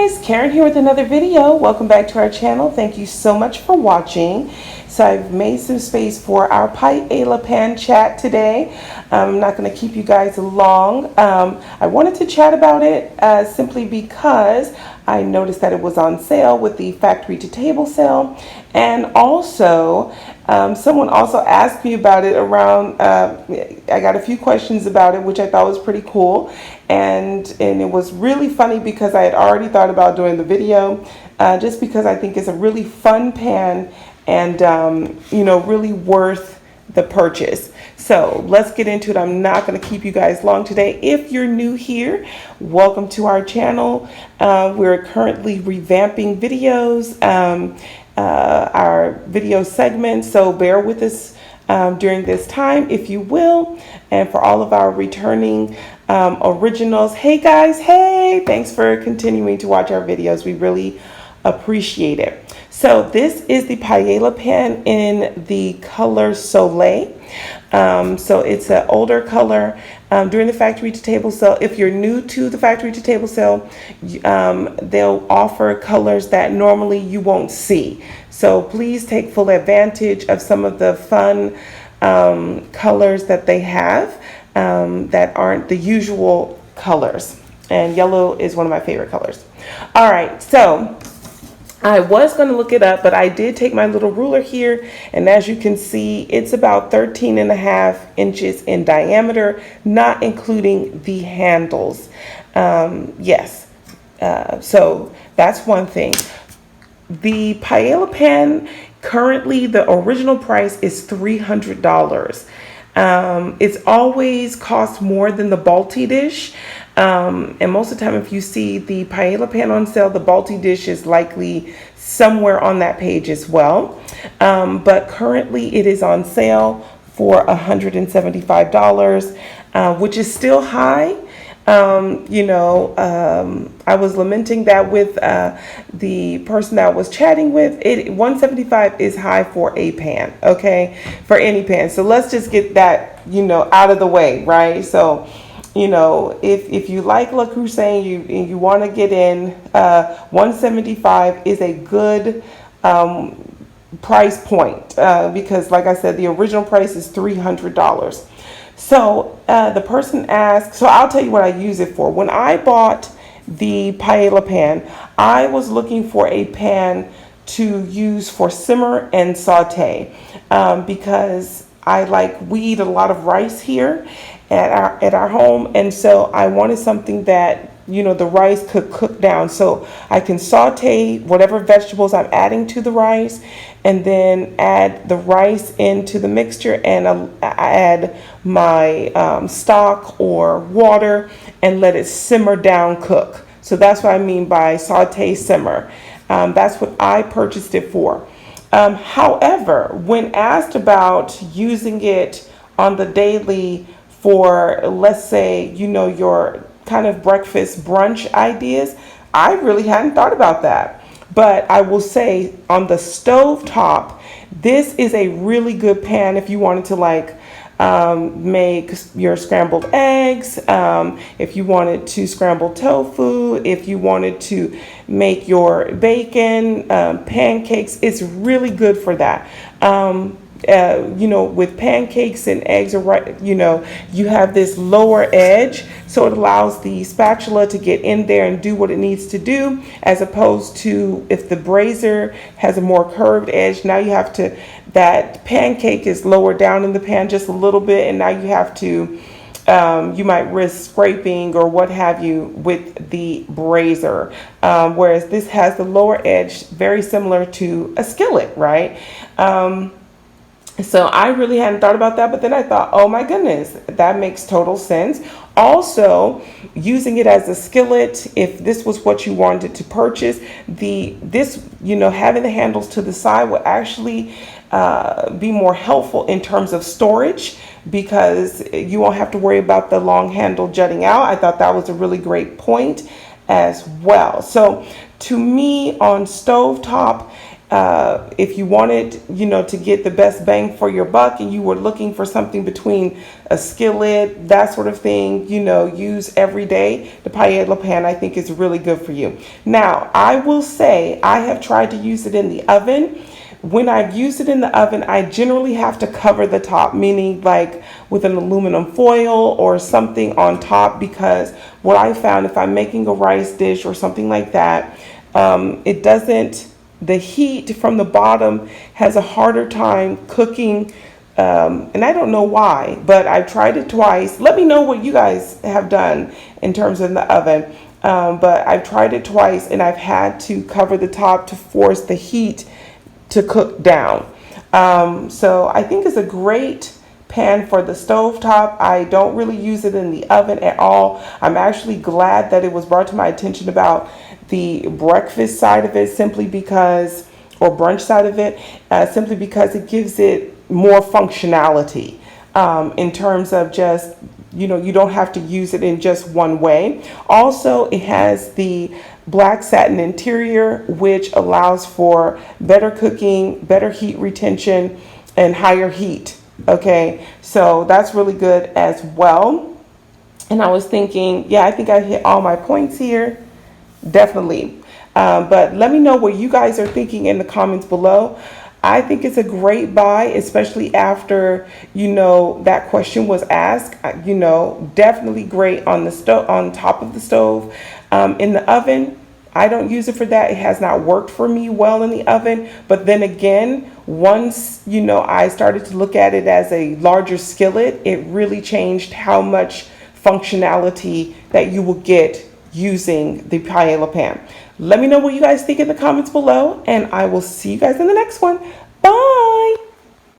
guys, Karen here with another video. Welcome back to our channel. Thank you so much for watching. So I've made some space for our Paella pan chat today. I'm not going to keep you guys long. I wanted to chat about it simply because I noticed that it was on sale with the factory to table sale, and also someone also asked me about it around, I got a few questions about it, which I thought was pretty cool, and it was really funny because I had already thought about doing the video, just because I think it's a really fun pan and really worth the purchase. So let's get into it. I'm not going to keep you guys long today. If you're new here, welcome to our channel. We're currently revamping videos, our video segments, so bear with us during this time, if you will. And for all of our returning originals, hey guys, hey, thanks for continuing to watch our videos. We really appreciate it. So this is the Paella pan in the color Soleil. So it's an older color. During the factory to table sale, if you're new to the factory to table sale, they'll offer colors that normally you won't see. So please take full advantage of some of the fun colors that they have that aren't the usual colors. And yellow is one of my favorite colors. All right, so I was going to look it up, but I did take my little ruler here, and as you can see, it's about 13.5 inches in diameter, not including the handles. Yes, so that's one thing. The Paella pan, currently the original price is $300. It's always cost more than the Balti dish. And most of the time, if you see the Paella pan on sale, the Balti dish is likely somewhere on that page as well. But currently it is on sale for $175, which is still high. I was lamenting that with the person that I was chatting with. $175 is high for a pan, okay, for any pan. So let's just get that, out of the way, right? So, if you like Le Creuset and you want to get in, $175 is a good price point because, like I said, the original price is $300. So the person asked, so I'll tell you what I use it for. When I bought the Paella pan, I was looking for a pan to use for simmer and saute because we eat a lot of rice here at our home, and so I wanted something that the rice could cook down, so I can saute whatever vegetables I'm adding to the rice, and then add the rice into the mixture, and add my stock or water and let it simmer down, cook. So that's what I mean by saute simmer. That's what I purchased it for. However, when asked about using it on the daily for, let's say, your kind of breakfast brunch ideas, I really hadn't thought about that. But I will say, on the Stovetop, this is a really good pan if you wanted to make your scrambled eggs, if you wanted to scramble tofu, if you wanted to make your bacon, pancakes. It's really good for that. With pancakes and eggs, you have this lower edge, so it allows the spatula to get in there and do what it needs to do, as opposed to if the brazier has a more curved edge. Now that pancake is lower down in the pan just a little bit, and now you have to, you might risk scraping or what have you with the brazier, whereas this has the lower edge, very similar to a skillet, right? So I really hadn't thought about that, but then I thought, oh my goodness, that makes total sense. Also, using it as a skillet, if this was what you wanted to purchase, having the handles to the side will actually be more helpful in terms of storage, because you won't have to worry about the long handle jutting out. I thought that was a really great point as well. So to me, on Stovetop, if you wanted, to get the best bang for your buck and you were looking for something between a skillet, that sort of thing, use every day, the paella pan I think is really good for you. Now, I will say I have tried to use it in the oven. When I've used it in the oven, I generally have to cover the top, meaning like with an aluminum foil or something on top, because what I found, if I'm making a rice dish or something like that, the heat from the bottom has a harder time cooking, and I don't know why, but I've tried it twice. Let me know what you guys have done in terms of the oven, but I've tried it twice and I've had to cover the top to force the heat to cook down. So I think it's a great pan for the stovetop. I don't really use it in the oven at all. I'm actually glad that it was brought to my attention about the breakfast side of it, simply because, or brunch side of it, simply because it gives it more functionality in terms of just, you don't have to use it in just one way. Also, it has the black satin interior, which allows for better cooking, better heat retention, and higher heat. Okay, so that's really good as well. And I was thinking, yeah, I think I hit all my points here. Definitely. But let me know what you guys are thinking in the comments below. I think it's a great buy, especially after, that question was asked. Definitely great on the stove, on top of the stove. In the oven, I don't use it for that. It has not worked for me well in the oven. But then again, once, I started to look at it as a larger skillet, it really changed how much functionality that you will get using the paella pan. Let me know what you guys think in the comments below, and I will see you guys in the next one.